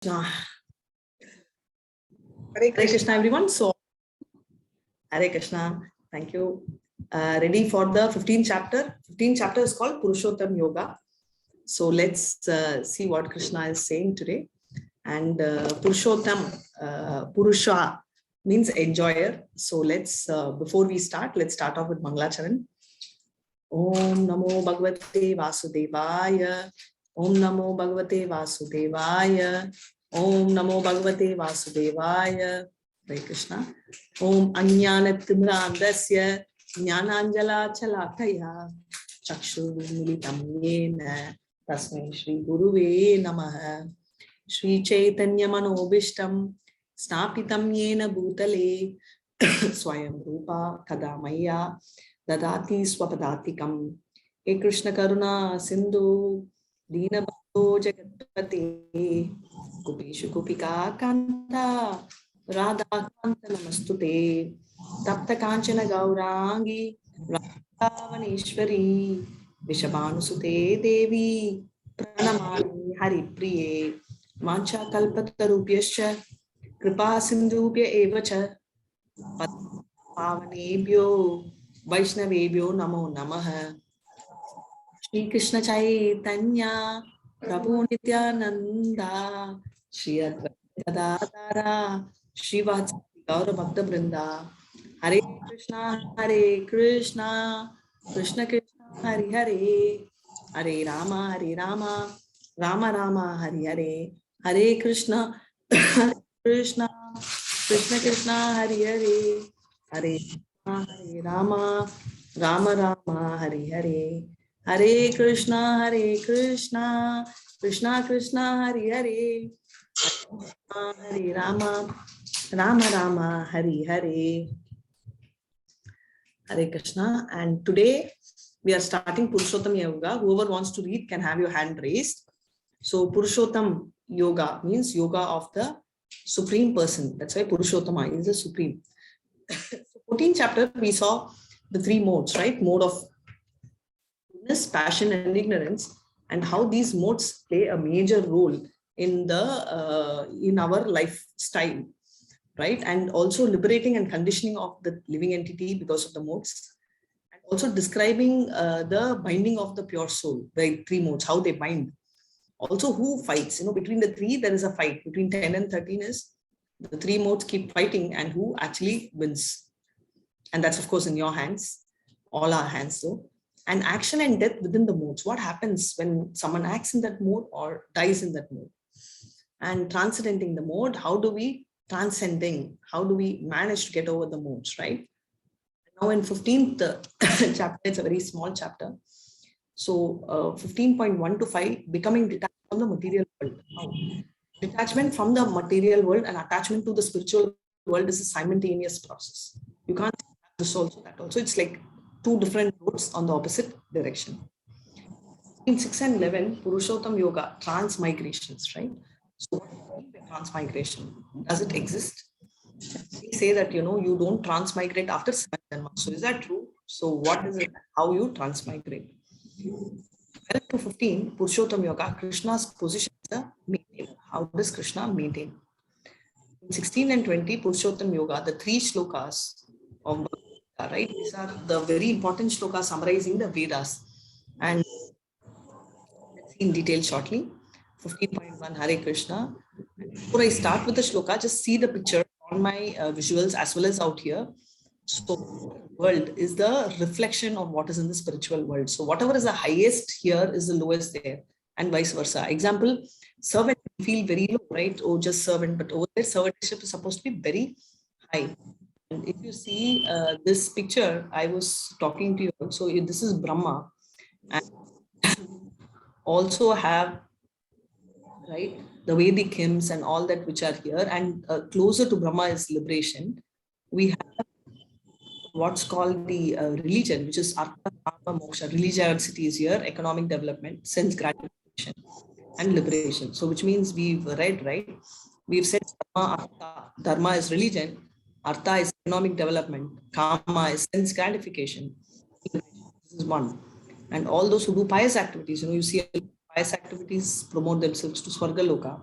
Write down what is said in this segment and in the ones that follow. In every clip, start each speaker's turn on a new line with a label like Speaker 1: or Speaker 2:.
Speaker 1: Hare Krishna, everyone. So, Hare Krishna. Thank you. Ready for the 15th chapter? 15th chapter is called Purushottam Yoga. So, let's see what Krishna is saying today. And Purushottam, Purusha means enjoyer. So, let's, before we start, let's start off with Mangalacharan. Om Namo Bhagavate Vasudevaya. Om Namo Bhagavate Vasudevaya. Om Namo Bhagavate Vasudevaya. Hare Krishna. Om Ajnanatimrandasya Jnananjala Chalakaya Chakshur Militam Yena Tasmai Shri Guruve Namaha. Shri Chaitanya Manobishtam Snapitam Yena Bhutale Swayam Rupa Kadamaya Dadati Swapadatikam. He Krishna Karuna Sindhu Dina Bhakto Jagatpate Gopeshu Gopika Kanta Radha Kanta Namastute Tapta Kanchana Gaurangi Radhavaneshwari Vishabhanusute Devi Pranamani Hari Priye Mancha Kalpatarupyascha Kripa Sindhubhya Evacha Pavanebhyo Vaishnavebhyo Namo Namaha. Shri Krishna Chaitanya Prabhu Nityananda Shri Advaita Gadadhara Shri Vatsali Gaura Bhakta Vrinda. Hare Krishna Krishna Krishna Hare Hare Hare Rama Rama Rama Hare Hare Hare Krishna Krishna Krishna Hare Hare Hare Rama Rama Hare Hare Hare Krishna Krishna Krishna Hare Hare Hare Rama Rama Hare Hare. Hare Krishna. And today we are starting Purushottam Yoga. Whoever wants to read can have your hand raised. So Purushottam Yoga means yoga of the Supreme Person. That's why Purushottama is the Supreme. 14th chapter we saw the three modes, right? Mode of goodness, passion and ignorance, and how these modes play a major role in the in our lifestyle, right? And also liberating and conditioning of the living entity because of the modes, and also describing the binding of the pure soul, the three modes, how they bind. Also, who fights? Between the three, there is a fight. Between 10 and 13 is the three modes keep fighting, and who actually wins. And that's, of course, in your hands, all our hands, though. And action and death within the modes. What happens when someone acts in that mode or dies in that mode? And transcendenting the mode, how do we how do we manage to get over the modes, right? Now in 15th chapter, it's a very small chapter. So 15.1 to 5, becoming detached from the material world. Now, detachment from the material world and attachment to the spiritual world is a simultaneous process. You can't have this also, that also. It's like two different roads on the opposite direction. In 6 and 11, Purushottam Yoga, transmigrations, right? So what do you mean by transmigration? Does it exist? We say that, you don't transmigrate after 7 months. So is that true? So what is it? How you transmigrate? 12 to 15, Purushottam Yoga, Krishna's position is a maintain. How does Krishna maintain? In 16 and 20, Purushottam Yoga, the three shlokas of Bhagavad Gita, right? These are the very important shlokas summarizing the Vedas. And let's see in detail shortly. 15.1, Hare Krishna. Before I start with the shloka, just see the picture on my visuals as well as out here. So the world is the reflection of what is in the spiritual world. So whatever is the highest here is the lowest there, and vice versa. Example, servant feel very low, right? Oh, just servant, but over there, servantship is supposed to be very high. And if you see this picture, I was talking to you. So this is Brahma, and also have, right, the Vedic hymns and all that which are here, and closer to Brahma is liberation. We have what's called the religion, which is Artha, Kama, Moksha. Religiosity is here, economic development, sense gratification, and liberation. So which means we've read, right? We've said Dharma, Artha. Dharma is religion, Artha is economic development, Kama is sense gratification. This is one. And all those who do pious activities, you see pious activities promote themselves to Swarga Loka.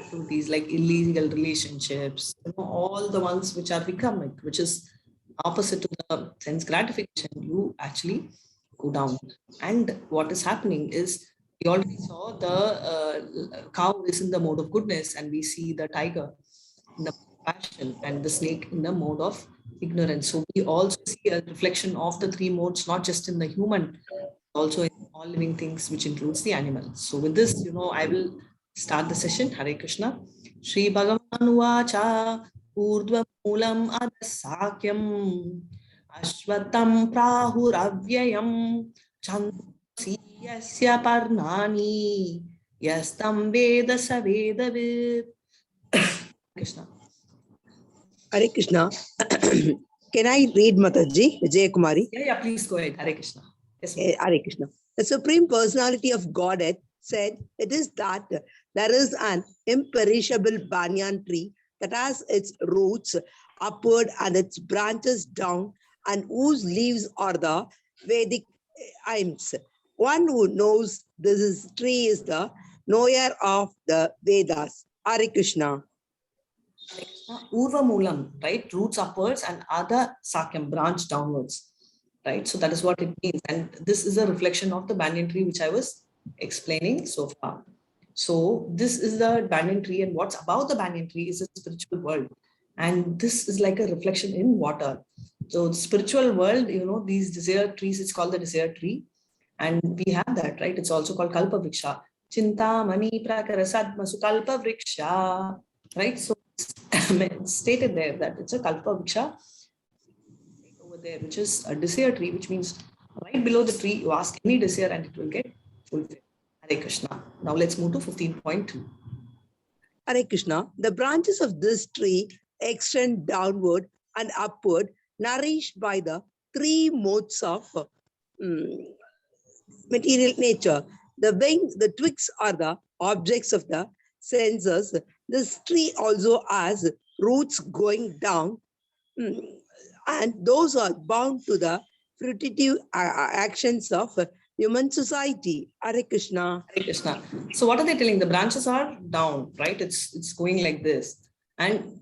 Speaker 1: activities like illegal relationships, all the ones which are vikramic, which is opposite to the sense gratification, you actually go down. And what is happening is, we already saw the cow is in the mode of goodness, and we see the tiger in the passion and the snake in the mode of ignorance. So we also see a reflection of the three modes, not just in the human, also in all living things, which includes the animals. So with this, I will start the session. Hare Krishna. Shri Bhagavan Vacha Urdhva Moolam Adasakyam Ashvatam Prahuravyayam Chandasi Yasya Parnani Yastam Veda Savedavid. Krishna.
Speaker 2: Hare Krishna. Can I read Mataji, Vijay Kumari?
Speaker 1: Yeah, please go ahead. Hare Krishna.
Speaker 2: Yes, Hare Krishna. The Supreme Personality of Godhead said it is that there is an imperishable banyan tree that has its roots upward and its branches down, and whose leaves are the Vedic hymns. One who knows this tree is the knower of the Vedas. Hare Krishna.
Speaker 1: Urva Moolam, right? Roots upwards, and Adha Sakyam, branch downwards, right? So that is what it means. And this is a reflection of the banyan tree, which I was explaining so far. So this is the banyan tree, and what's about the banyan tree is a spiritual world. And this is like a reflection in water. So the spiritual world, these desire trees, it's called the desire tree. And we have that, right? It's also called Kalpa Vriksha. Chintamani Prakara Sadmasu Kalpa Vriksha, right? So it's stated there that it's a Kalpa Vriksha over there, which is a desire tree, which means right below the tree, you ask any desire and it will get fulfilled. Hare Krishna. Now let's move to 15.2.
Speaker 2: Hare Krishna. The branches of this tree extend downward and upward, nourished by the three modes of material nature. The wings, the twigs are the objects of the senses. This tree also has roots going down, and those are bound to the fruitive actions of human society. Hare Krishna.
Speaker 1: Hare Krishna. So what are they telling? The branches are down, right? It's going like this. And,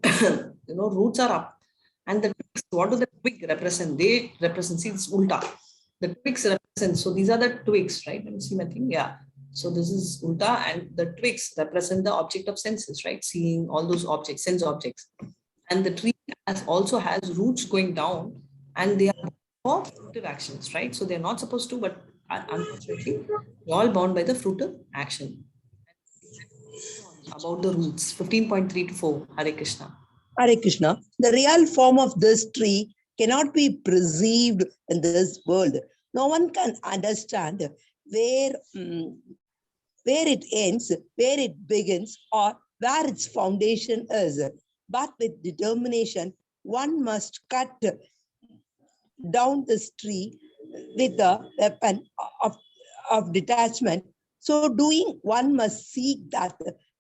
Speaker 1: roots are up. And the twigs, what do the twig represent? They represent, see, it's ulta. The twigs represent, so these are the twigs, right? Let me see my thing. Yeah. So this is ulta, and the twigs represent the object of senses, right? Seeing all those objects, sense objects. And the tree also has roots going down, and they are for fruitive actions, right? So they're not supposed to, but unfortunately, they're all bound by the fruitive action. About the roots, 15.3 to 4, Hare Krishna.
Speaker 2: Hare Krishna. The real form of this tree cannot be perceived in this world. No one can understand where it ends, where it begins, or where its foundation is. But with determination, one must cut down this tree with the weapon of detachment. So doing, one must seek that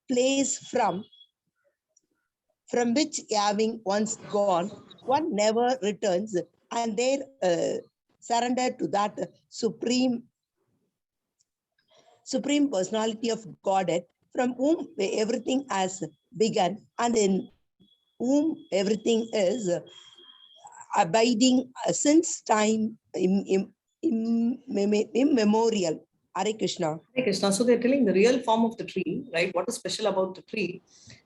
Speaker 2: place from which, having once gone, one never returns, and there surrender to that supreme personality of Godhead, from whom everything has begun and in whom everything is abiding since time immemorial. Hare Krishna.
Speaker 1: Hare Krishna. So they're telling the real form of the tree, right? What is special about the tree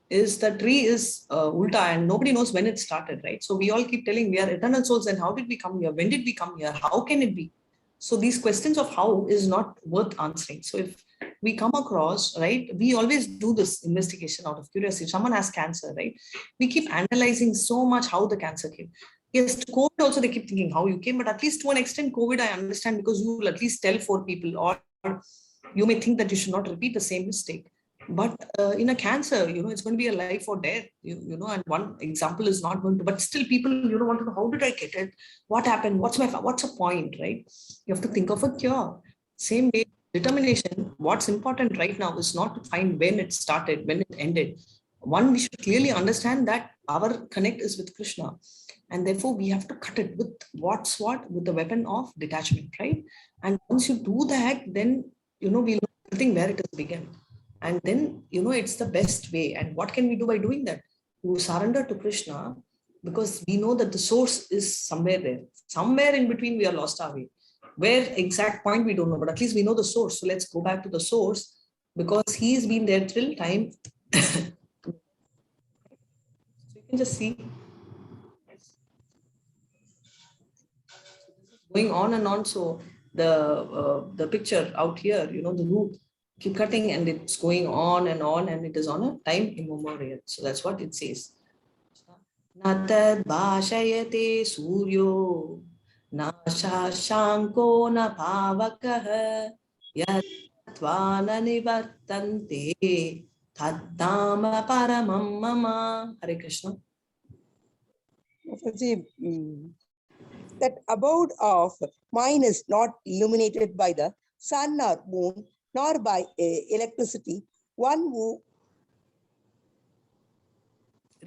Speaker 1: is the tree is ulta, and nobody knows when it started, right? So we all keep telling we are eternal souls, and how did we come here? When did we come here? How can it be? So these questions of how is not worth answering. So if we come across, right, we always do this investigation out of curiosity. Someone has cancer, right? We keep analyzing so much how the cancer came. Yes, to COVID also they keep thinking how you came, but at least to an extent, COVID I understand, because you will at least tell 4 people, or you may think that you should not repeat the same mistake. But in a cancer, it's going to be a life or death, and one example is not going to, but still people, want to know, how did I get it? What happened? What's the point, right? You have to think of a cure. Same way, determination, what's important right now is not to find when it started, when it ended. One, we should clearly understand that our connect is with Krishna. And therefore, we have to cut it with with the weapon of detachment, right? And once you do that, then, we'll know everything where it has begun. And then, it's the best way. And what can we do by doing that? We surrender to Krishna, because we know that the source is somewhere there. Somewhere in between, we are lost our way. Where exact point, we don't know, but at least we know the source. So let's go back to the source, because he's been there till time. So you can just see going on and on. So the picture out here, the root keep cutting, and it's going on, and it is on a time immemorial. So that's what it says. Natad bhashayate suryo na shashanko na pavakah yatvana nivartante taddama paramam mama. Hare Krishna.
Speaker 2: That abode of mind is not illuminated by the sun or moon, nor by electricity. One who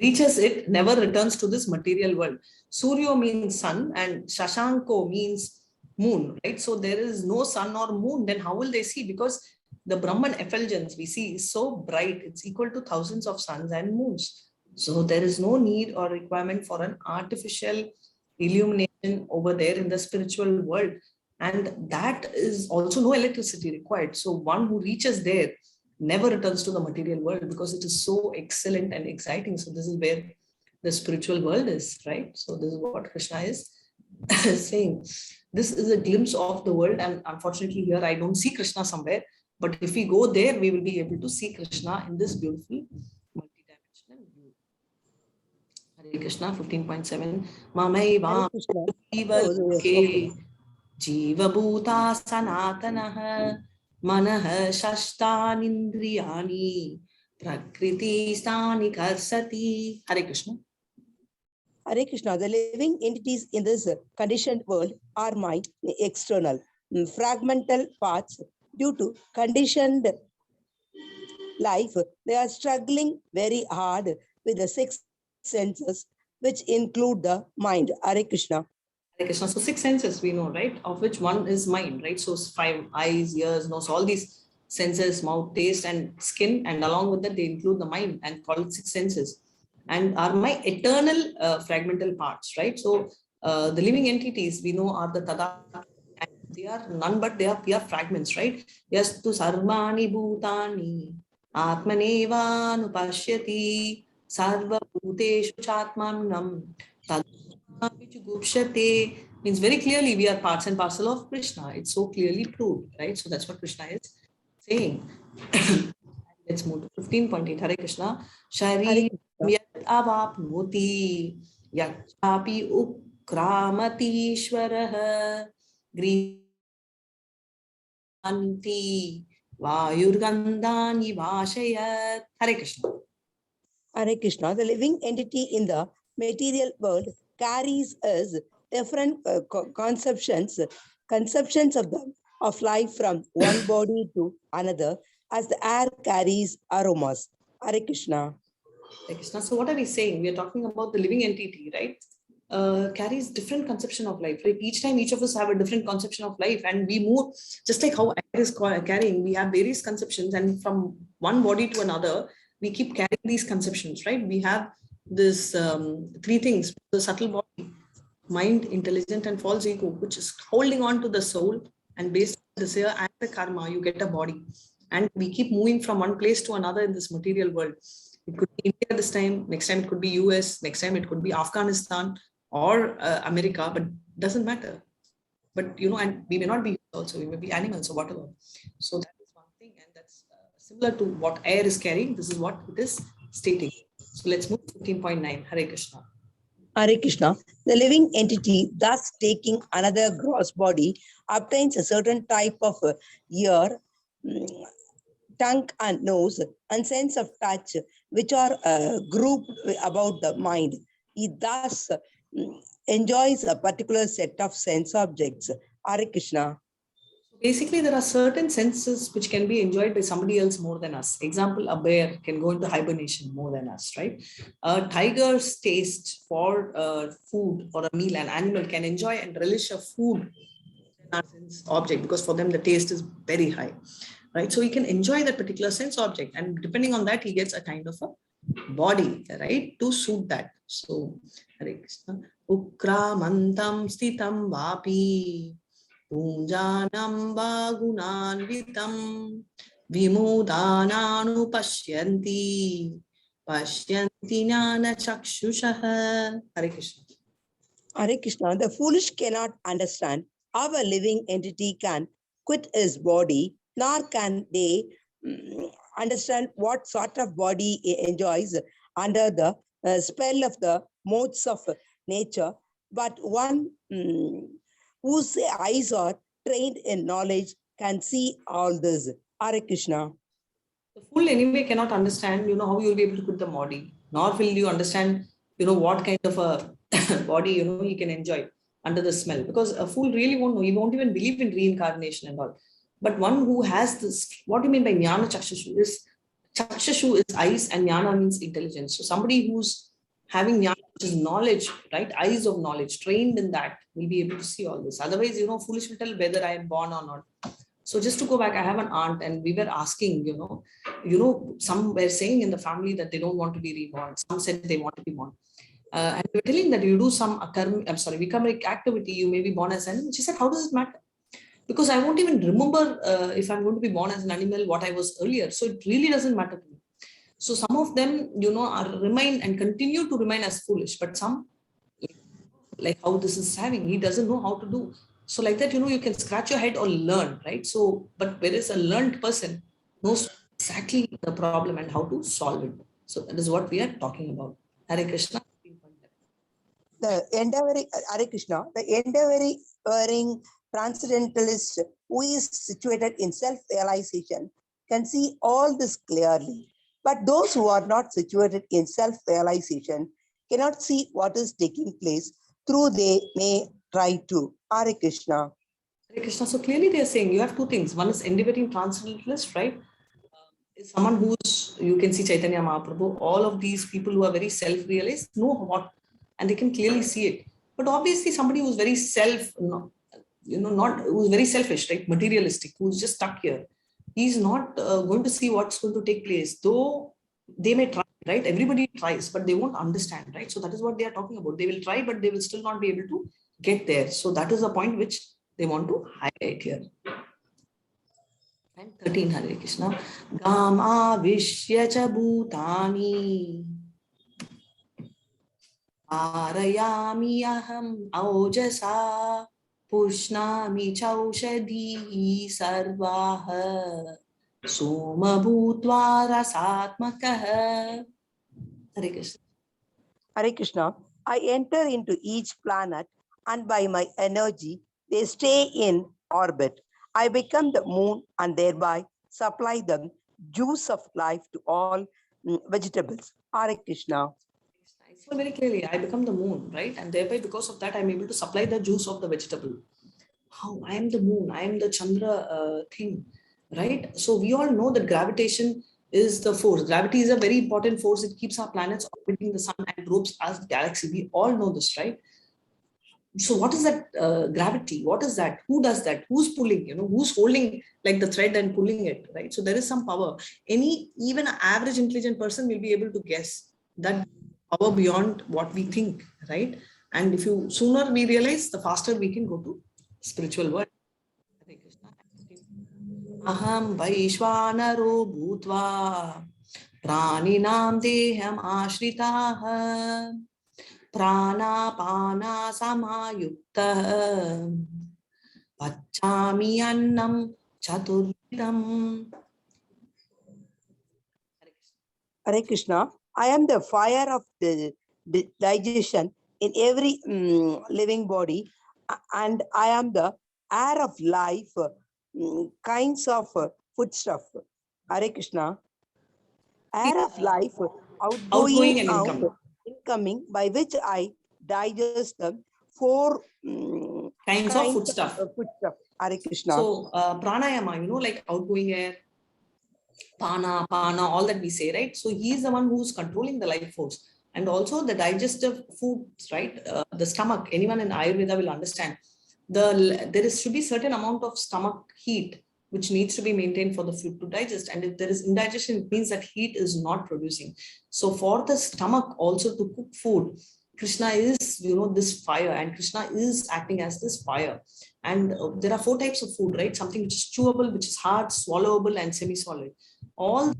Speaker 1: reaches it never returns to this material world. Suryo means sun and Shashanko means moon, right? So there is no sun or moon. Then how will they see? Because the Brahman effulgence we see is so bright, it's equal to thousands of suns and moons. So there is no need or requirement for an artificial illumination over there in the spiritual world. And that is also no electricity required. So one who reaches there never returns to the material world, because it is so excellent and exciting. So this is where the spiritual world is, right? So this is what Krishna is saying. This is a glimpse of the world, and unfortunately here I don't see Krishna somewhere, but if we go there, we will be able to see Krishna in this beautiful multidimensional view. Hare Krishna. 15.7 Mamaiva Jiva Bhuta Sanatanaha Manaha Shashtanindriyani Prakriti Stani Karsati. Hare Krishna.
Speaker 2: Hare Krishna, the living entities in this conditioned world are mind, external, fragmental parts. Due to conditioned life, they are struggling very hard with the six senses, which include the mind. Hare Krishna.
Speaker 1: Hare Krishna. So 6 senses we know, right? Of which one is mind, right? So 5 eyes, ears, nose, all these senses, mouth, taste, and skin, and along with that they include the mind and call it 6 senses, and are my eternal fragmental parts, right? So the living entities we know are the tada, and they are none but they are pure fragments, right? Yes, tu sarvani bhutani atmaneva nupashyati sarva bhuteshu chatmanam Gupshate means very clearly we are parts and parcel of Krishna. It's so clearly proved, right? So that's what Krishna is saying. Let's move to 15.8. Hare Krishna. Shari yat avapnoti yachapi ukramati ishvaraha grihanti vayurgandhani vashayat. Hare Krishna.
Speaker 2: Hare Krishna, the living entity in the material world carries us different conceptions of life from one body to another, as the air carries aromas. Hare Krishna.
Speaker 1: Hare Krishna. So what are we saying? We are talking about the living entity, right? Carries different conception of life, right? Each time each of us have a different conception of life, and we move just like how air is carrying. We have various conceptions, and from one body to another, we keep carrying these conceptions, right? We have this 3 things: the subtle body, mind, intelligent, and false ego, which is holding on to the soul, and based on the desire and the karma, you get a body. And we keep moving from one place to another in this material world. It could be India this time, next time it could be US, next time it could be Afghanistan or America, but doesn't matter. But and we may not be also, we may be animals or whatever. So that is one thing, and that's similar to what air is carrying. This is what it is stating. So let's move to 15.9. Hare Krishna.
Speaker 2: Hare Krishna. The living entity, thus taking another gross body, obtains a certain type of ear, tongue and nose, and sense of touch, which are grouped about the mind. He thus enjoys a particular set of sense objects. Hare Krishna.
Speaker 1: Basically, there are certain senses which can be enjoyed by somebody else more than us. Example, a bear can go into hibernation more than us, right? A tiger's taste for food or a meal, an animal can enjoy and relish a food object, because for them the taste is very high. right? So he can enjoy that particular sense object, and depending on that, he gets a kind of a body, right, to suit that. So, Hare Krishna. Ukramantam stitam vapi punjanam bagunanvitam vimudananu pashyanti jnana chakshushaha. Hare Krishna.
Speaker 2: Hare Krishna, the foolish cannot understand how a living entity can quit his body, nor can they understand what sort of body he enjoys under the spell of the modes of nature. But one whose eyes are trained in knowledge can see all this. Hare Krishna.
Speaker 1: The fool anyway cannot understand, how you will be able to put the body, nor will you understand, what kind of a body, he can enjoy under the smell. Because a fool really won't know. He won't even believe in reincarnation and all. But one who has this, what do you mean by jnana chakshushu? Chakshushu is eyes and jnana means intelligence. So somebody who's having jnana, which is knowledge, right? Eyes of knowledge, trained in that, will be able to see all this. Otherwise, foolish will tell whether I am born or not. So just to go back, I have an aunt and we were asking, some were saying in the family that they don't want to be reborn. Some said they want to be born. And we were telling that you do some vikarmic activity, you may be born as an animal. She said, how does it matter? Because I won't even remember if I'm going to be born as an animal, what I was earlier. So it really doesn't matter to me. So some of them, remain and continue to remain as foolish, but some, like how this is having, he doesn't know how to do. So like that, you can scratch your head or learn, right? So, but whereas a learned person knows exactly the problem and how to solve it. So that is what we are talking about. Hare Krishna.
Speaker 2: The endeavoring, Hare Krishna, the endeavoring transcendentalist who is situated in self-realization can see all this clearly. But those who are not situated in self-realization cannot see what is taking place, through they may try to. Hare Krishna.
Speaker 1: Hare Krishna. So clearly they are saying you have two things. One is endeavoring transcendentalist, right? Is someone who's, you can see Chaitanya Mahaprabhu, all of these people who are very self-realized know what, and they can clearly see it. But obviously somebody who's very who's very selfish, right? Materialistic, who's just stuck here. He's not going to see what's going to take place, though they may try, right? Everybody tries, but they won't understand, right? So that is what they are talking about. They will try, but they will still not be able to get there. So that is the point which they want to highlight here. And 13, Hare Krishna. Gama Vishya cha bhutani Arayami aham aujasa Pushnami chaushadhi sarvaha Soma bhutva rasatmakaha. Hare Krishna.
Speaker 2: Hare Krishna. I enter into each planet and by my energy, they stay in orbit. I become the moon and thereby supply the juice of life to all vegetables. Hare Krishna.
Speaker 1: So very clearly, I become the moon, right? And thereby, because of that, I'm able to supply the juice of the vegetable. How? I am the moon, I am the Chandra thing, right? So we all know that gravitation is the force. Gravity is a very important force. It keeps our planets orbiting the sun and ropes us the galaxy. We all know this, right? So what is that gravity? What is that? Who does that? Who's pulling? Who's holding like the thread and pulling it, right? So there is some power. Even an average intelligent person will be able to guess that power beyond what we think, right? And if you sooner we realize, the faster we can go to spiritual world. Aham Vaishvanaro Bhutva Praninam Deham Ashritaha Pranapana Samayukta Pachami Annam Chaturvidam.
Speaker 2: Hare Krishna. I am the fire of the digestion in every living body, and I am the air of life, kinds of foodstuff. Hare Krishna. Air of life, outgoing
Speaker 1: and
Speaker 2: incoming, by which I digest the four
Speaker 1: kinds of foodstuff.
Speaker 2: Hare Krishna.
Speaker 1: So pranayama, like outgoing air, pana, all that we say, right? So he is the one who's controlling the life force. And also the digestive foods, right? The stomach, anyone in Ayurveda will understand. Should be certain amount of stomach heat which needs to be maintained for the food to digest. And if there is indigestion, it means that heat is not producing. So for the stomach also to cook food, Krishna is, this fire, and Krishna is acting as this fire. And there are 4 types of food, right? Something which is chewable, which is hard, swallowable, and semi-solid. For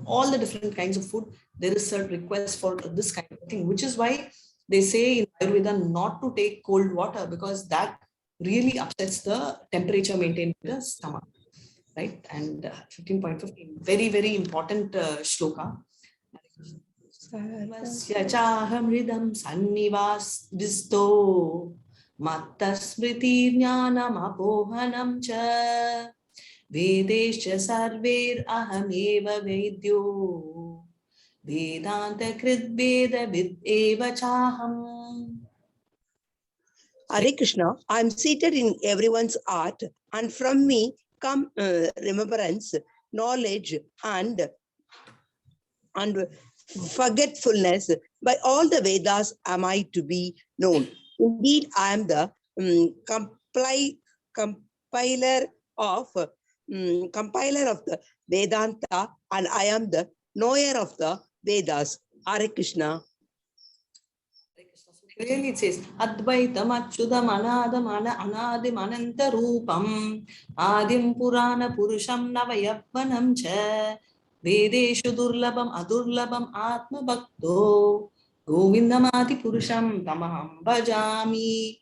Speaker 1: all the different kinds of food, there is a request for this kind of thing, which is why they say in Ayurveda not to take cold water, because that really upsets the temperature maintained in the stomach, right? And 15.15, very, very important shloka. Yachaham sannivas visto matta smriti jnanam apohanam cha vedescha sarver ahameva vedyo vedanta krit veda vid eva chaham.
Speaker 2: Hare Krishna, I'm seated in everyone's heart, and from me come remembrance, knowledge, and forgetfulness. By all the Vedas am I to be known. Indeed, I am the compiler of the Vedanta, and I am the knower of the Vedas. Hare Krishna.
Speaker 1: Clearly it says Advaitam Achyutam Anadam Anadim Ananta Rupam Adim Purana Purusham Navayappanam Cha Vedeshu Durlabam Adurlabam Atma Bhakto Govindamati Purusham Tamaham Bhajami.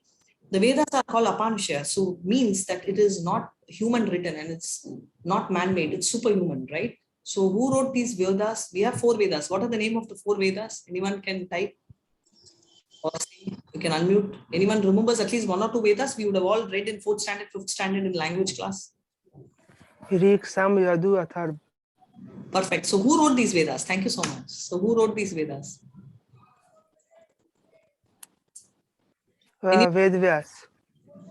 Speaker 1: The Vedas are called Apanishya, so means that it is not human written and it's not man-made, it's superhuman, right? So who wrote these Vedas? We have 4 Vedas. What are the name of the 4 Vedas? Anyone can type? Or you can unmute. Anyone remembers at least 1 or 2 Vedas? We would have all read in 4th standard, 5th standard in language class.
Speaker 3: Rig, Sam, Yadu, Atharv.
Speaker 1: Perfect. So who wrote these Vedas? Thank you so much. So who wrote these Vedas?
Speaker 3: Ved Vyas.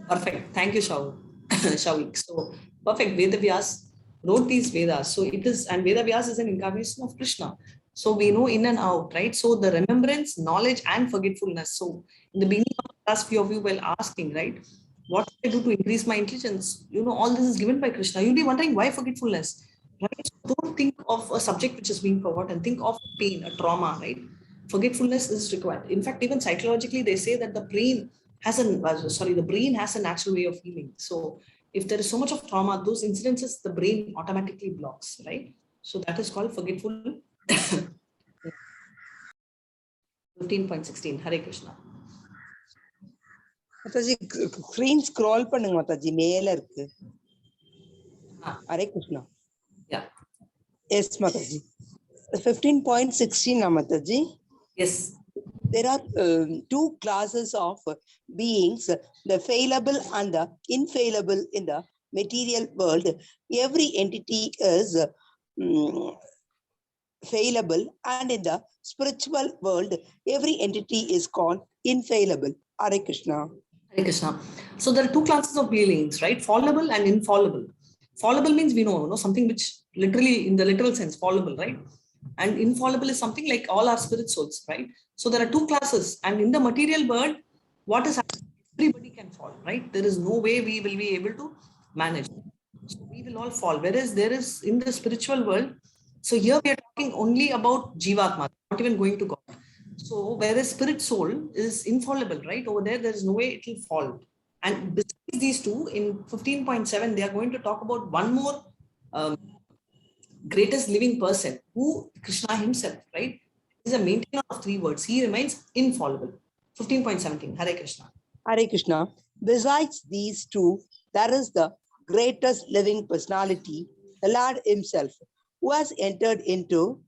Speaker 1: Perfect. Thank you, Shavik. So perfect. Vedavyas wrote these Vedas. So it is, and Vedavyas is an incarnation of Krishna. So we know in and out, right? So the remembrance, knowledge, and forgetfulness. So in the beginning of the class, few of you were asking, right? What should I do to increase my intelligence? All this is given by Krishna. You'll be wondering why forgetfulness, right? So don't think of a subject which is being forgotten. Think of pain, a trauma, right? Forgetfulness is required. In fact, even psychologically, they say that the brain has a natural way of healing. So if there is so much of trauma, those incidences, the brain automatically blocks, right? So that is called forgetful. 15.16. Hare Krishna.
Speaker 2: Mataji, screen scroll பண்ணுங்க Mataji, மேல இருக்கு. Hare Krishna.
Speaker 1: Yeah.
Speaker 2: Yes, Mataji. 15.16, Mataji.
Speaker 1: Yes.
Speaker 2: There are 2 classes of beings, the fallible and the infallible in the material world. Every entity is fallible, and in the spiritual world, every entity is called infallible. Hare Krishna.
Speaker 1: Hare Krishna. So there are 2 classes of beings, right? Fallible and infallible. Fallible means we know something which literally, in the literal sense, fallible, right? And infallible is something like all our spirit souls, right? So there are 2 classes, and in the material world, what is happening? Everybody can fall, right? There is no way we will be able to manage. So we will all fall. Whereas there is in the spiritual world, so here we are talking only about Jivatma, not even going to God. So whereas spirit soul is infallible, right? Over there is no way it will fall. And besides these 2, in 15.7, they are going to talk about one more greatest living person, who Krishna himself, right? Is a maintainer of 3 words. He remains infallible. 15.17. Hare Krishna.
Speaker 2: Hare Krishna. Besides these 2, there is the greatest living personality, the Lord himself, who has entered into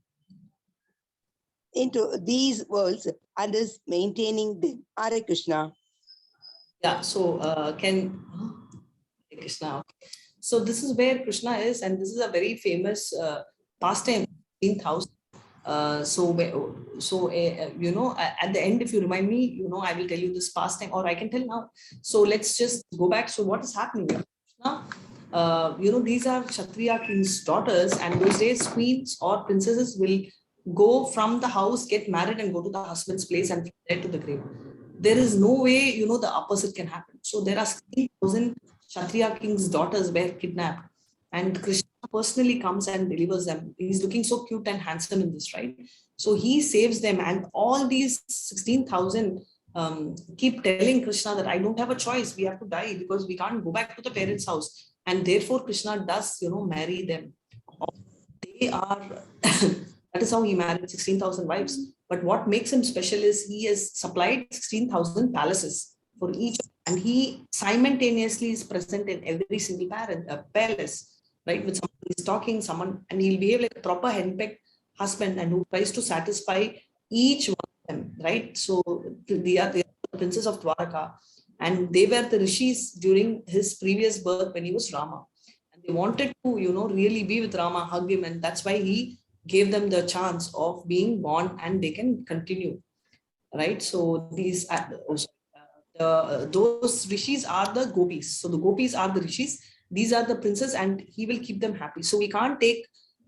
Speaker 2: these worlds and is maintaining them. Hare Krishna.
Speaker 1: Yeah, so Hare Krishna. Okay. So this is where Krishna is, and this is a very famous pastime in 15,000. At the end, if you remind me, I will tell you this pastime, or I can tell now. So let's just go back. So what is happening here? Krishna, these are Kshatriya king's daughters, and those days queens or princesses will go from the house, get married, and go to the husband's place and there to the grave. There is no way, the opposite can happen. So there are 16,000 Kshatriya king's daughters were kidnapped, and Krishna personally comes and delivers them. He's looking so cute and handsome in this, right? So he saves them, and all these 16,000 keep telling Krishna that I don't have a choice. We have to die because we can't go back to the parents' house. And therefore, Krishna does, marry them. They are, that is how he married 16,000 wives. But what makes him special is he has supplied 16,000 palaces for each, and he simultaneously is present in every single palace, right? With someone who is talking, someone, and he'll behave like a proper henpecked husband and who tries to satisfy each one of them, right? So they are the princes of Dwaraka, and they were the rishis during his previous birth when he was Rama. And they wanted to, really be with Rama, hug him, and that's why he gave them the chance of being born and they can continue, right? So these those rishis are the gopis. So the gopis are the rishis. These are the princes, and he will keep them happy. So we can't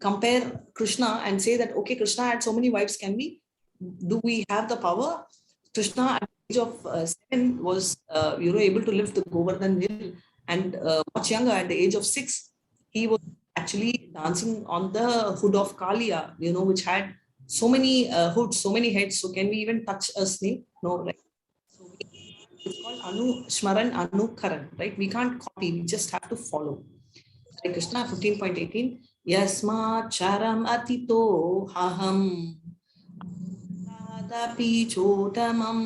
Speaker 1: compare Krishna and say that, okay, Krishna had so many wives. Do we have the power? Krishna at the age of 7 was, able to lift the Govardhan hill, and much younger, at the age of 6, he was actually dancing on the hood of Kalia, which had so many hoods, so many heads. So can we even touch a snake? No, right? So it's called Shmaran Anukaran, right? We can't copy, we just have to follow. Hare Krishna 15.18. Yasma charam atito haham adapi chotamam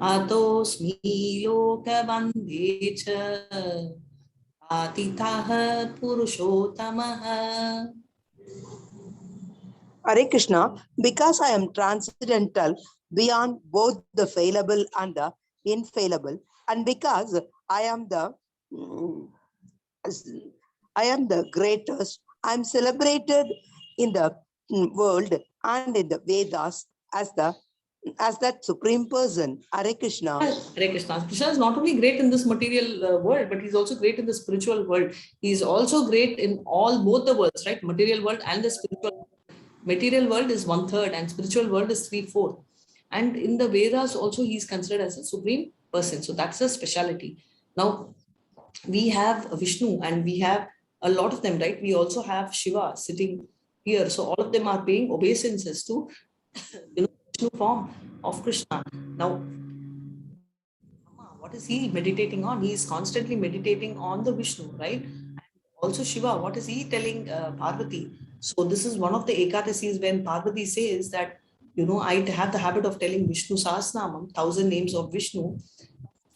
Speaker 1: atosmi lokavandhecha atitaha purushotamaha.
Speaker 2: Hare Krishna, because I am transcendental beyond both the fallible and the infallible, and because I am the greatest, I am celebrated in the world and in the Vedas as that supreme person. Hare Krishna.
Speaker 1: Hare Krishna. Krishna is not only great in this material world, but he's also great in the spiritual world. He's also great in both the worlds, right? Material world and the spiritual world. Material world is 1/3 and spiritual world is 3/4. And in the Vedas also he is considered as a supreme person. So that's a speciality. Now we have Vishnu and we have a lot of them, right? We also have Shiva sitting here. So all of them are paying obeisances to Vishnu form of Krishna. Now, what is he meditating on? He is constantly meditating on the Vishnu, right? And also Shiva, what is he telling Parvati? So this is one of the Ekadasis when Parvati says that, I have the habit of telling Vishnu Sahasranamam, 1,000 names of Vishnu.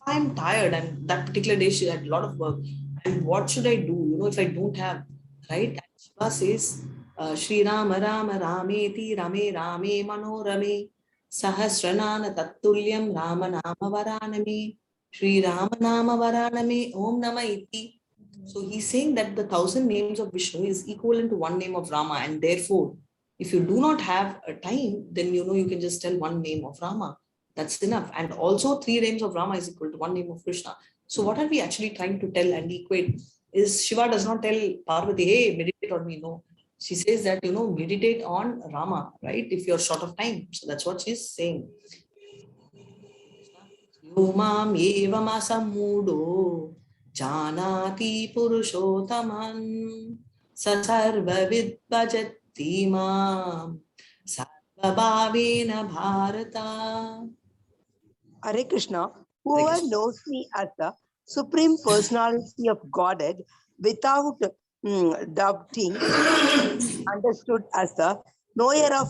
Speaker 1: I'm tired, and that particular day she had a lot of work. And what should I do, if I don't have, right? And Shiva says, Shri Rama Rama Rameti Rame Rame Manorame Sahasranana Tattulyam Rama Nama Varaname Shri Rama Nama Varaname Om Nama Iti. So he's saying that the 1,000 names of Vishnu is equivalent to one name of Rama, and therefore, if you do not have a time, then you can just tell one name of Rama. That's enough. And also 3 names of Rama is equal to 1 name of Krishna. So what are we actually trying to tell and equate is Shiva does not tell Parvati, hey, meditate on me. No, she says that, meditate on Rama, right? If you're short of time. So that's what she's saying. Yomam evamasamudo janati purushotaman sasarvavid bhajati mam sarvabhavena bharata.
Speaker 2: Hare Krishna, whoever knows me as the supreme personality of Godhead without doubting, understood as the knower of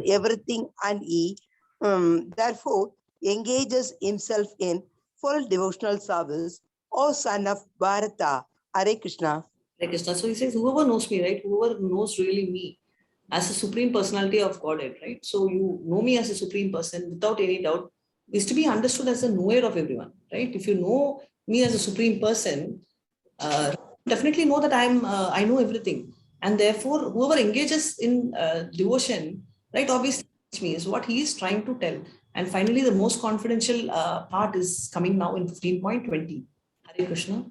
Speaker 2: everything, and he therefore engages himself in full devotional service, O son of Bharata. Hare Krishna.
Speaker 1: Hare Krishna. So he says, whoever knows me, right? Whoever knows really me as a supreme personality of Godhead, right? So you know me as a supreme person without any doubt is to be understood as a knower of everyone, right? If you know me as a supreme person, definitely know that I know everything. And therefore, whoever engages in devotion, right, obviously me is what he is trying to tell. And finally, the most confidential part is coming now in 15.20. Hare Krishna.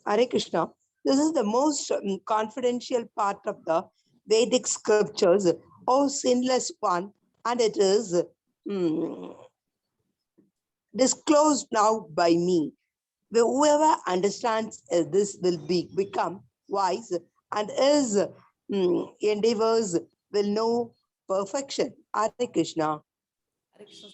Speaker 2: Hare Krishna. This is the most confidential part of the Vedic scriptures, O sinless one, and it is disclosed now by me. Whoever understands this will become wise, and his endeavors will know perfection. Hare Krishna.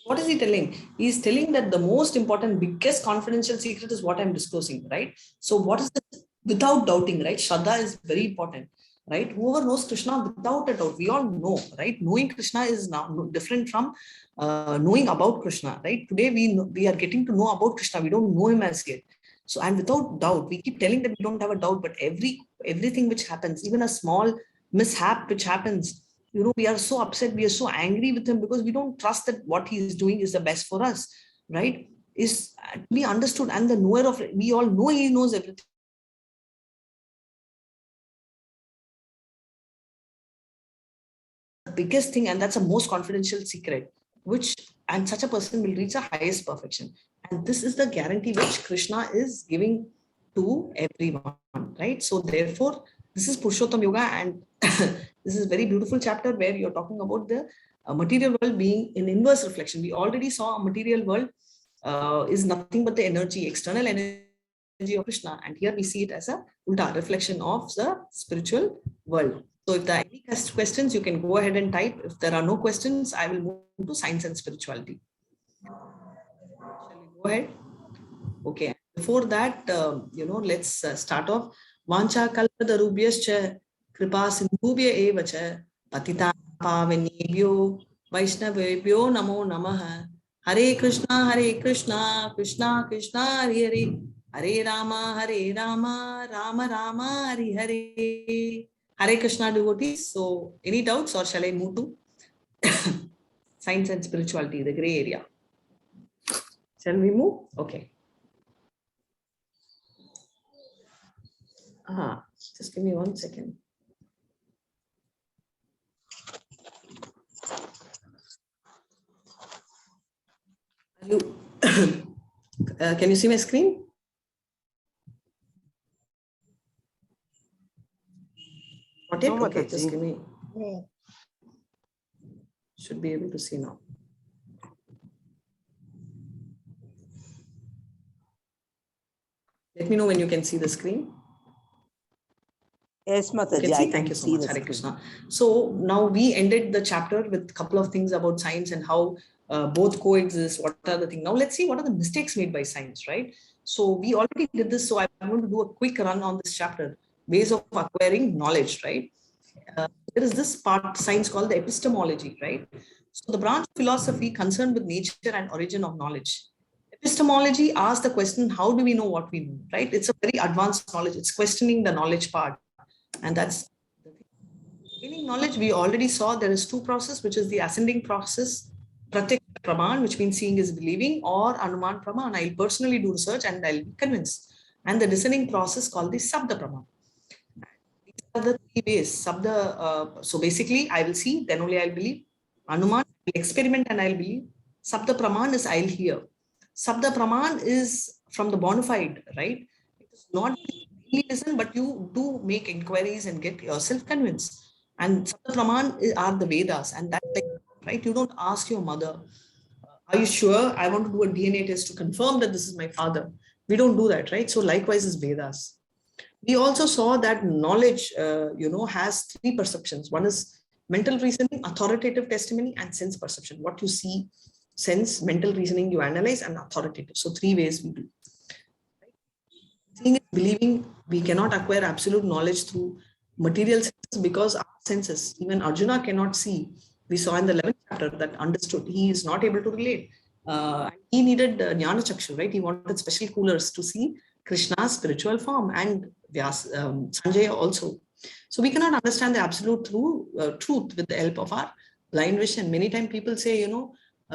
Speaker 1: What is he telling? He's telling that the most important, biggest confidential secret is what I'm disclosing, right? So what is the, without doubting, right? Shraddha is very important, right? Whoever knows Krishna without a doubt, we all know, right? Knowing Krishna is now different from knowing about Krishna, right? Today we are getting to know about Krishna. We don't know him as yet. So, and without doubt, we keep telling that we don't have a doubt, but everything which happens, even a small mishap which happens, you know, we are so upset, we are so angry with him because we don't trust that what he is doing is the best for us, right? Is to be understood, and the knower of, we all know he knows everything. The biggest thing, and that's a most confidential secret, which, and such a person will reach the highest perfection. And this is the guarantee which Krishna is giving to everyone, right? So therefore, this is Purushottam Yoga, and this is a very beautiful chapter where you're talking about the material world being in inverse reflection. We already saw a material world is nothing but the energy, external energy of Krishna. And here we see it as a ulta reflection of the spiritual world. So if there are any questions, you can go ahead and type. If there are no questions, I will move to science and spirituality. Shall we go ahead? Okay. Before that, you know, let's start off. Vancha kalpadarubhyascha kripa sindhubhya eva cha patita pavanebhyo vaishnavebhyo namo namaha. Hare Krishna, Krishna Krishna, Hare Hare, Hare Rama, Rama Rama, Hare Hare. Hare Krishna devotees. So, any doubts, or shall I move to science and spirituality, the gray area? Shall we move? Okay. Just give me 1 second. Are you can you see my screen? Not yet? Okay, just give me. Should be able to see now. Let me know when you can see the screen.
Speaker 2: Yes, Mataji.
Speaker 1: Thank you so much, Hare Krishna. So now we ended the chapter with a couple of things about science and how both coexist. What are the things? Now let's see what are the mistakes made by science, right? So we already did this. So I'm going to do a quick run on this chapter, ways of acquiring knowledge, right? There is this part science called the epistemology, right? So the branch of philosophy concerned with nature and origin of knowledge. Epistemology asks the question, how do we know what we know, right? It's a very advanced knowledge. It's questioning the knowledge part. And that's gaining knowledge. We already saw there is two processes, which is the ascending process, Pratyek Praman, which means seeing is believing, or Anuman Praman. I'll personally do research and I'll be convinced. And the discerning process called the Sabda Praman. These are the three ways. Sabda, so basically, I will see, then only I'll believe. Anuman, I'll experiment and I'll believe. Sabda Praman is I'll hear. Sabda Praman is from the bona fide, right? It is not listen, but you do make inquiries and get yourself convinced. And Sabda Praman are the Vedas, and that's like, right? You don't ask your mother, are you sure? I want to do a DNA test to confirm that this is my father. We don't do that, right? So likewise is Vedas. We also saw that knowledge, has three perceptions. One is mental reasoning, authoritative testimony, and sense perception. What you see, sense, mental reasoning, you analyze, and authoritative. So three ways we do. Seeing is believing. We cannot acquire absolute knowledge through material senses because our senses, even Arjuna cannot see. We saw in the 11th chapter that understood. He is not able to relate. He needed Jnana Chakshu, right? He wanted special coolers to see Krishna's spiritual form, and Sanjaya also. So we cannot understand the absolute truth with the help of our blind vision. Many times people say,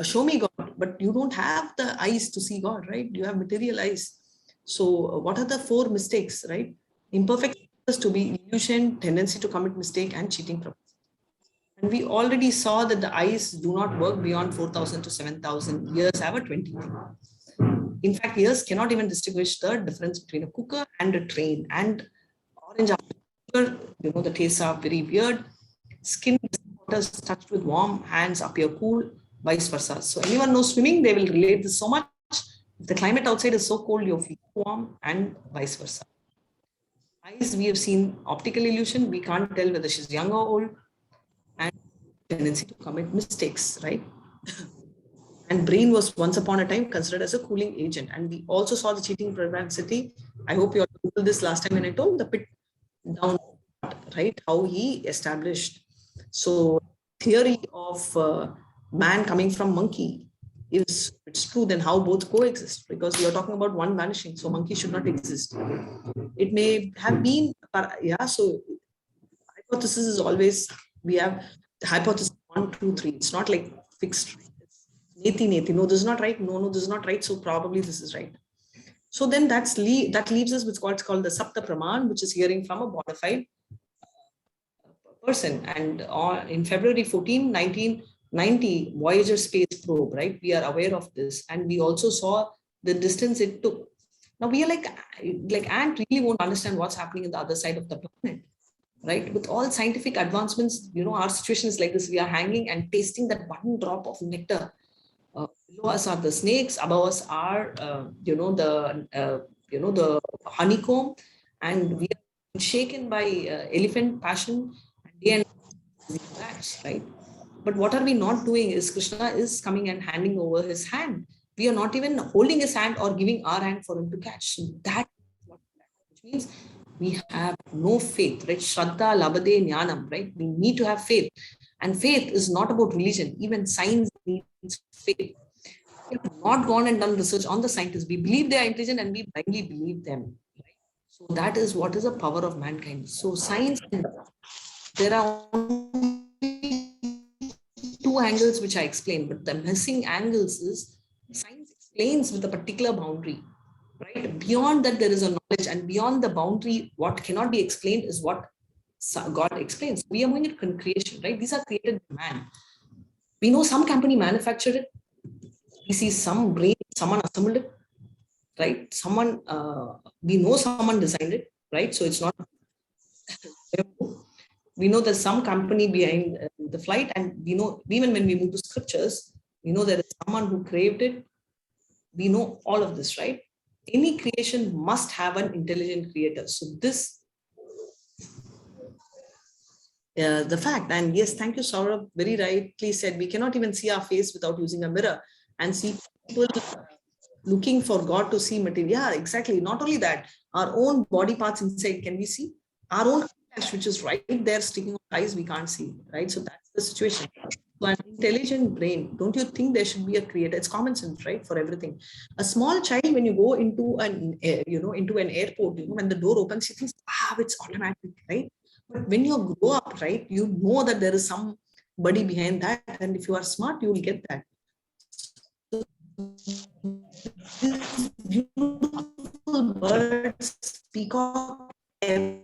Speaker 1: show me God, but you don't have the eyes to see God, right? You have material eyes. So what are the four mistakes, right? Imperfect to be illusion, tendency to commit mistake, and cheating propensity. And we already saw that the eyes do not work beyond 4,000 to 7,000 years, have a 20 thing. In fact, ears cannot even distinguish the difference between a cooker and a train. And orange after, the tastes are very weird. Skin is touched with warm, hands appear cool, vice versa. So anyone knows swimming, they will relate this so much. If the climate outside is so cold, you feel lukewarm, and vice versa. Eyes, we have seen optical illusion. We can't tell whether she's young or old, and tendency to commit mistakes, right? And brain was once upon a time considered as a cooling agent. And we also saw the cheating propensity. I hope you all Googled this last time when I told the pit down, right? How he established. So theory of man coming from monkey is, it's true, then how both coexist? Because we are talking about one vanishing, so monkey should not exist. It may have been, yeah, so hypothesis is always, we have hypothesis 1, 2, 3. It's not like fixed. Neti. No, this is not right. No, this is not right. So probably this is right. So then that leaves us with what's called the Sapta Praman, which is hearing from a bona fide person. And in February 14, 1990, Voyager space probe, right? We are aware of this. And we also saw the distance it took. Now we are like Ant really won't understand what's happening in the other side of the planet, right? With all scientific advancements, our situation is like this. We are hanging and tasting that one drop of nectar. Below us are the snakes, above us are the honeycomb, and we are shaken by elephant passion and relax, right? But what are we not doing is Krishna is coming and handing over his hand. We are not even holding his hand or giving our hand for him to catch. So that, which means we have no faith, right? Shraddha labade jnanam, right? We need to have faith. And faith is not about religion. Even science needs faith. We have not gone and done research on the scientists. We believe they are intelligent and we blindly believe them. Right? So that is what is the power of mankind. So science, there are only two angles which I explained, but the missing angles is science explains with a particular boundary. Right? Beyond that, there is a knowledge, and beyond the boundary, what cannot be explained is what God explains. We are going at creation, right? These are created by man. We know some company manufactured it. We see some brain, someone assembled it, right? Someone, we know someone designed it, right? So it's not, we know there's some company behind the flight, and we know even when we move to scriptures, we know there is someone who craved it. We know all of this, right? Any creation must have an intelligent creator. So this, the fact, and yes, thank you, Saurabh, very rightly said, we cannot even see our face without using a mirror and see people looking for God to see material. Yeah, exactly. Not only that, our own body parts inside, can we see? Our own eyelash, which is right there sticking on eyes, we can't see, right? So that's the situation. So an intelligent brain, don't you think there should be a creator? It's common sense, right? For everything. A small child, when you go into an, into an airport, when the door opens, she thinks, it's automatic, right? But when you grow up, right, you know that there is somebody behind that. And if you are smart, you will get that. These beautiful birds, peacock, every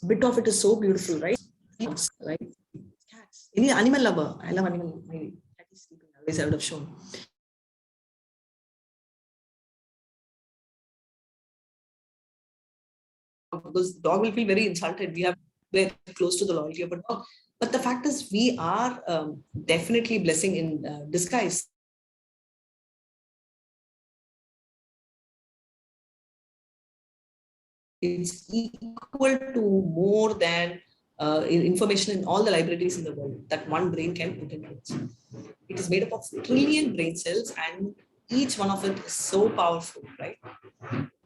Speaker 1: bit of it is so beautiful, right? Right? Cats. Any animal lover? I love animal. My cat is sleeping. Otherwise, I would have shown. Because the dog will feel very insulted. We are very close to the loyalty of a dog. But the fact is, we are definitely blessing in disguise. It's equal to more than information in all the libraries in the world that one brain can put into it. It is made up of trillion brain cells, and each one of it is so powerful, right?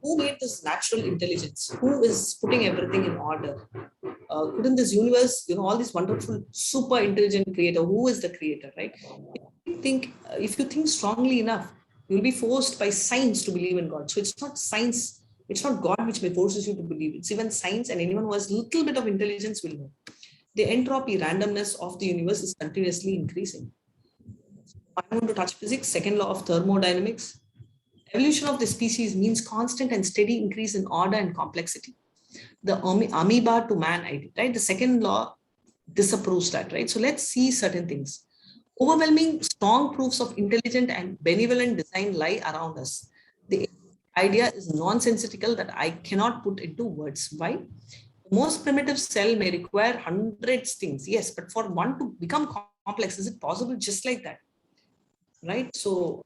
Speaker 1: Who made this natural intelligence? Who is putting everything in order? Couldn't this universe, all these wonderful, super intelligent creator, who is the creator, right? If you think strongly enough, you'll be forced by science to believe in God. So it's not science, it's not God which may forces you to believe. It's even science, and anyone who has a little bit of intelligence will know. The entropy, randomness of the universe is continuously increasing. I want to touch physics, second law of thermodynamics. Evolution of the species means constant and steady increase in order and complexity. The amoeba to man idea, right? The second law disapproves that, right? So let's see certain things. Overwhelming, strong proofs of intelligent and benevolent design lie around us. The idea is nonsensical that I cannot put into words. Why? The most primitive cell may require hundreds of things, yes, but for one to become complex, is it possible just like that? Right? So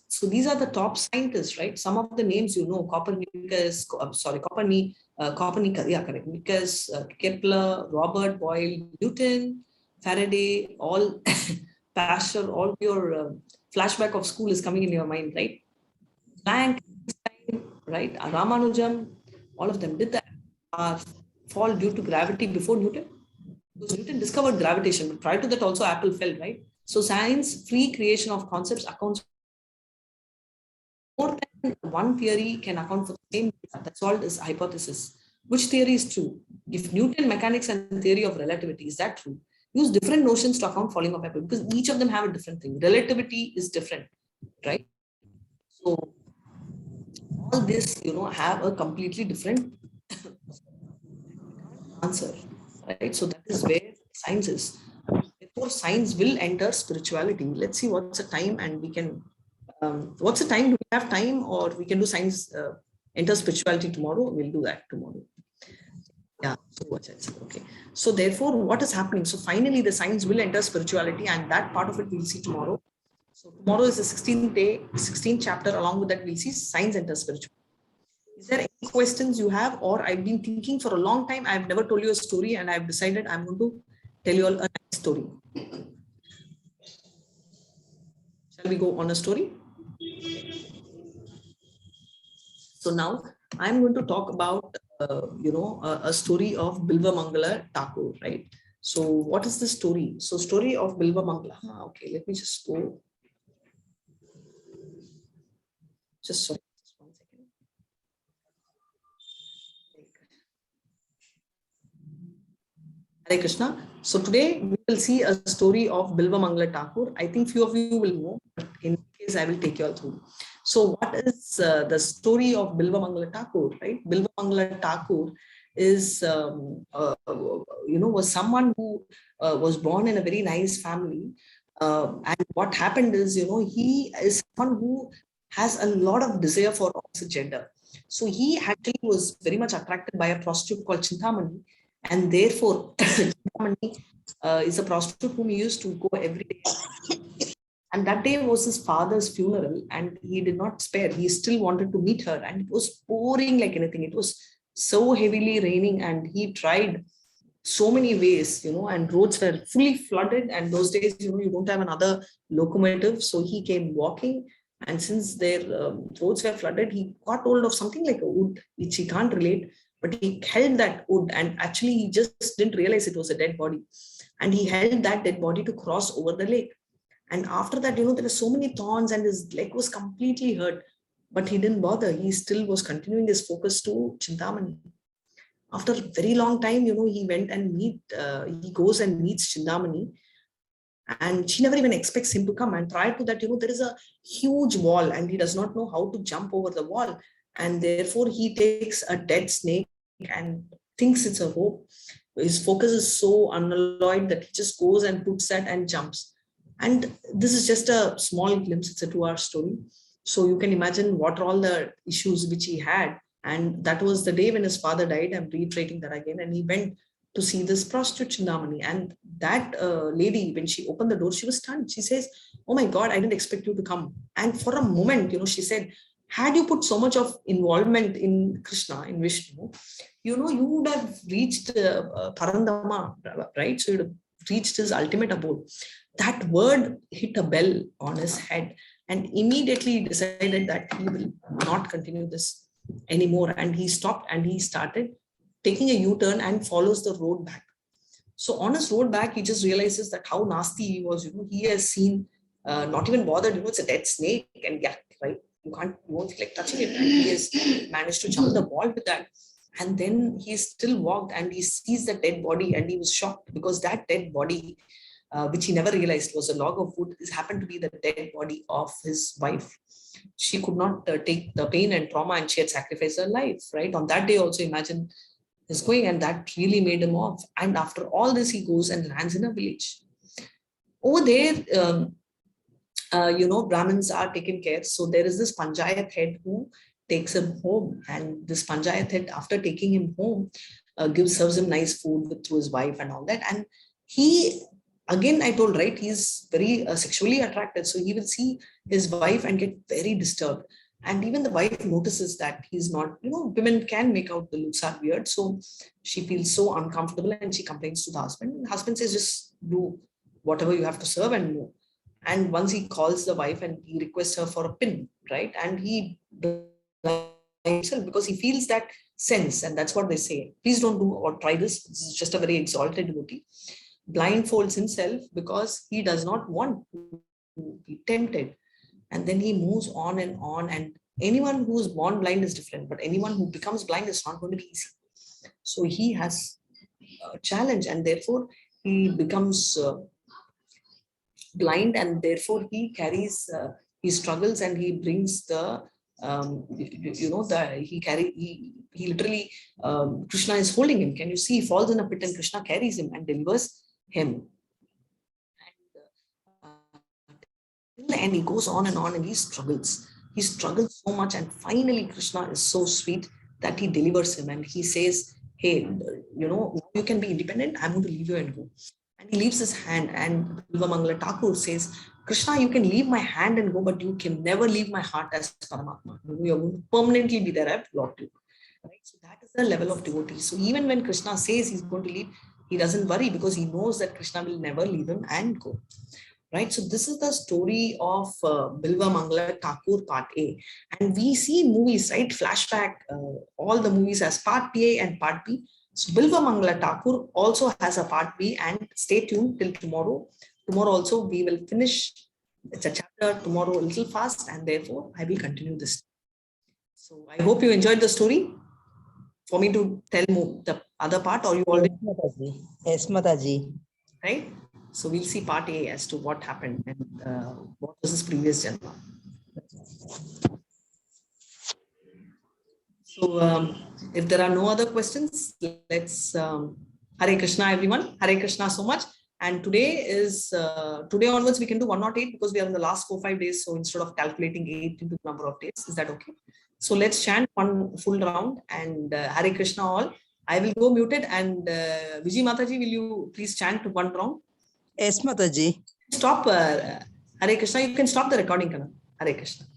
Speaker 1: So these are the top scientists, right? Some of the names you know: Copernicus, Copernicus, yeah, correct. Copernicus, Kepler, Robert Boyle, Newton, Faraday, all Pasteur, all your flashback of school is coming in your mind, right? Planck, right? Ramanujam, all of them. Did the fall due to gravity before Newton? Because Newton discovered gravitation, but prior to that also Apple fell, right? So science, free creation of concepts accounts more than one theory can account for the same data. That's all this hypothesis. Which theory is true? If Newton mechanics and theory of relativity, is that true? Use different notions to account falling of apple, because each of them have a different thing. Relativity is different, right? So all this, have a completely different answer, right? So that is where science is. Therefore, science will enter spirituality. Let's see what's the time, and we can. What's the time? Do we have time, or we can do science enter spirituality tomorrow? We'll do that tomorrow. Yeah. So what's it? Okay. So therefore, what is happening? So finally, the science will enter spirituality, and that part of it we'll see tomorrow. So tomorrow is the 16th day, 16th chapter. Along with that, we'll see science enter spirituality. Is there any questions you have, or I've been thinking for a long time? I've never told you a story, and I've decided I'm going to tell you all a nice story. Shall we go on a story? So now I'm going to talk about, a story of Bilva Mangala Thakur, right? So what is the story? So story of Bilva Mangala. Okay, let me just go. Just sorry, just 1 second. Hare Krishna. So today we will see a story of Bilva Mangala Thakur. I think few of you will know, but in case I will take you all through. So what is the story of Bilva Mangala Thakur, right? Bilva Mangala Thakur is, was someone who was born in a very nice family. And what happened is, he is someone who has a lot of desire for opposite gender. So he actually was very much attracted by a prostitute called Chintamani. And therefore, Chintamani is a prostitute whom he used to go every day. And that day was his father's funeral, and he did not spare. He still wanted to meet her, and it was pouring like anything. It was so heavily raining, and he tried so many ways, and roads were fully flooded. And those days, you don't have another locomotive. So he came walking. And since their roads were flooded, he got hold of something like a wood, which he can't relate, but he held that wood, and actually he just didn't realize it was a dead body. And he held that dead body to cross over the lake. And after that, there were so many thorns, and his leg was completely hurt, but he didn't bother. He still was continuing his focus to Chintamani. After a very long time, he went and he goes and meets Chintamani, and she never even expects him to come. And prior to that, there is a huge wall, and he does not know how to jump over the wall. And therefore, he takes a dead snake and thinks it's a rope. His focus is so unalloyed that he just goes and puts that and jumps. And this is just a small glimpse. It's a 2-hour story. So you can imagine what are all the issues which he had. And that was the day when his father died. I'm reiterating that again. And he went to see this prostitute Chintamani. And that lady, when she opened the door, she was stunned. She says, "Oh my God, I didn't expect you to come." And for a moment, she said, had you put so much of involvement in Krishna, in Vishnu, you would have reached Parandama, right? So you'd have reached his ultimate abode. That word hit a bell on his head, and immediately decided that he will not continue this anymore. And he stopped, and he started taking a U-turn and follows the road back. So on his road back, he just realizes that how nasty he was. He has seen, not even bothered, it's a dead snake, and yeah, right? You won't feel like touching it. And he has managed to jump the wall with that. And then he still walked, and he sees the dead body, and he was shocked, because that dead body, which he never realized was a log of wood, this happened to be the dead body of his wife. She could not take the pain and trauma, and she had sacrificed her life, right? On that day also, imagine his going, and that really made him off. And after all this, he goes and lands in a village. Over there, Brahmins are taken care. So there is this Panchayat head who takes him home. And this Panchayat head, after taking him home, serves him nice food through his wife and all that. And he again, I told, right, he's very sexually attracted. So he will see his wife and get very disturbed. And even the wife notices that he's not, women can make out the looks are weird. So she feels so uncomfortable and she complains to the husband. The husband says, just do whatever you have to serve and move. And once he calls the wife and he requests her for a pin, right? And he himself because he feels that sense. And that's what they say. Please don't do or try this. This is just a very exalted devotee. Blindfolds himself because he does not want to be tempted. And then he moves on. And anyone who is born blind is different, but anyone who becomes blind is not going to be easy. So he has a challenge, and therefore he becomes blind, and therefore he carries, he struggles, and he brings the, he literally, Krishna is holding him. Can you see? He falls in a pit and Krishna carries him and delivers him. And he goes on and he struggles. He struggles so much, and finally Krishna is so sweet that he delivers him, and he says, hey, you can be independent. I'm going to leave you and go. And he leaves his hand, and Bilva Mangala Thakur says, Krishna, you can leave my hand and go, but you can never leave my heart as Paramatma. You're going to permanently be there. I've blocked you. Right? So that is the level of devotee. So even when Krishna says he's going to leave, he doesn't worry because he knows that Krishna will never leave him and go. Right? So this is the story of Bilva Mangala Thakur part A. And we see movies, right? Flashback, all the movies as part A and part B. So Bilva Mangala Thakur also has a part B, and stay tuned till tomorrow. Tomorrow also we will finish. It's a chapter tomorrow a little fast, and therefore I will continue this. So I hope you enjoyed the story. For me to tell the other part, or you already?
Speaker 2: Yes, Mataji.
Speaker 1: Right? So we'll see part A as to what happened and what was his previous Janma. So if there are no other questions, let's Hare Krishna, everyone. Hare Krishna so much. And today is, today onwards, we can do 108 because we are in the last 4-5 days. So instead of calculating 8 into the number of days, is that okay? So let's chant one full round, and Hare Krishna all. I will go muted, and Vijay Mataji, will you please chant one round?
Speaker 2: Yes, Mataji.
Speaker 1: Stop, Hare Krishna. You can stop the recording, Kana. Hare Krishna.